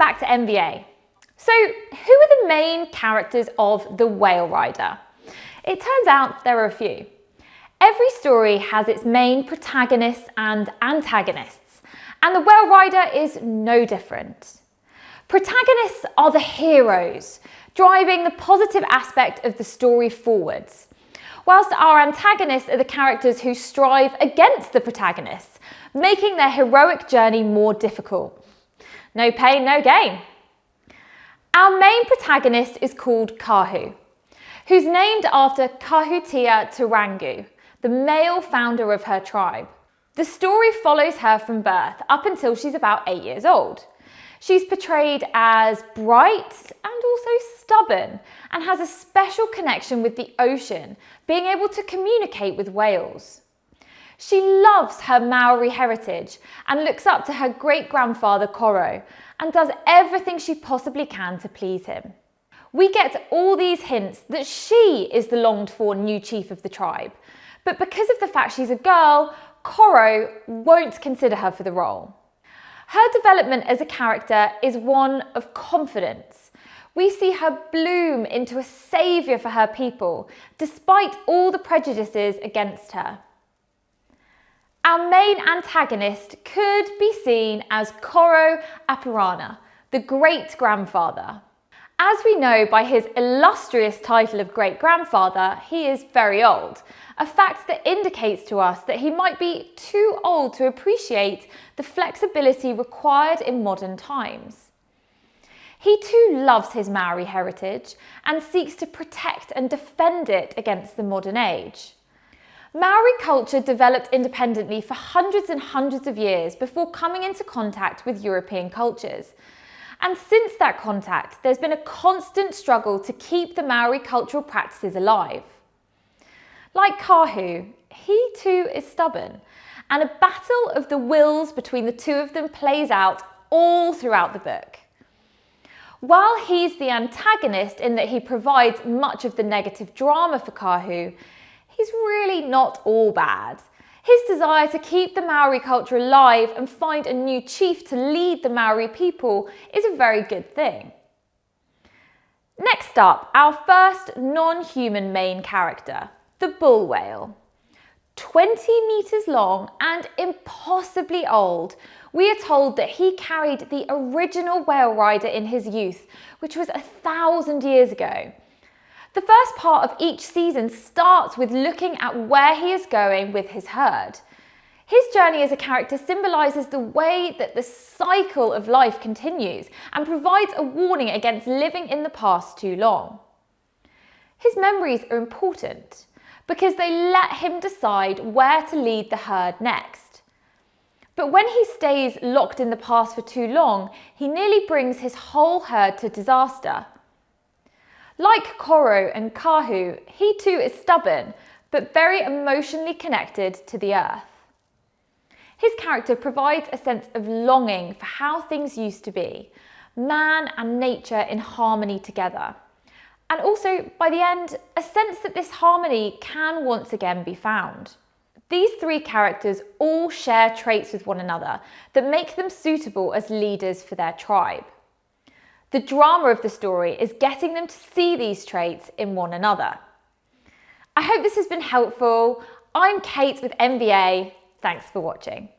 back to MVA. So who are the main characters of The Whale Rider? It turns out there are a few. Every story has its main protagonists and antagonists, and The Whale Rider is no different. Protagonists are the heroes, driving the positive aspect of the story forwards, whilst our antagonists are the characters who strive against the protagonists, making their heroic journey more difficult. No pain, no gain. Our main protagonist is called Kahu, who's named after Kahutia Tarangu, the male founder of her tribe. The story follows her from birth up until she's about 8 years old. She's portrayed as bright and also stubborn, and has a special connection with the ocean, being able to communicate with whales. She loves her Maori heritage and looks up to her great-grandfather Koro, and does everything she possibly can to please him. We get all these hints that she is the longed-for new chief of the tribe, but because of the fact she's a girl, Koro won't consider her for the role. Her development as a character is one of confidence. We see her bloom into a saviour for her people, despite all the prejudices against her. Our main antagonist could be seen as Koro Apurana, the great-grandfather. As we know by his illustrious title of great-grandfather, he is very old, a fact that indicates to us that he might be too old to appreciate the flexibility required in modern times. He too loves his Maori heritage and seeks to protect and defend it against the modern age. Maori culture developed independently for hundreds and hundreds of years before coming into contact with European cultures. And since that contact, there's been a constant struggle to keep the Maori cultural practices alive. Like Kahu, he too is stubborn, and a battle of the wills between the two of them plays out all throughout the book. While he's the antagonist in that he provides much of the negative drama for Kahu, he's really not all bad. His desire to keep the Maori culture alive and find a new chief to lead the Maori people is a very good thing. Next up, our first non-human main character, the bull whale. 20 metres long and impossibly old, we are told that he carried the original whale rider in his youth, which was 1,000 years ago. The first part of each season starts with looking at where he is going with his herd. His journey as a character symbolises the way that the cycle of life continues and provides a warning against living in the past too long. His memories are important because they let him decide where to lead the herd next. But when he stays locked in the past for too long, he nearly brings his whole herd to disaster. Like Koro and Kahu, he too is stubborn, but very emotionally connected to the earth. His character provides a sense of longing for how things used to be, man and nature in harmony together. And also, by the end, a sense that this harmony can once again be found. These three characters all share traits with one another that make them suitable as leaders for their tribe. The drama of the story is getting them to see these traits in one another. I hope this has been helpful. I'm Kate with MVA. Thanks for watching.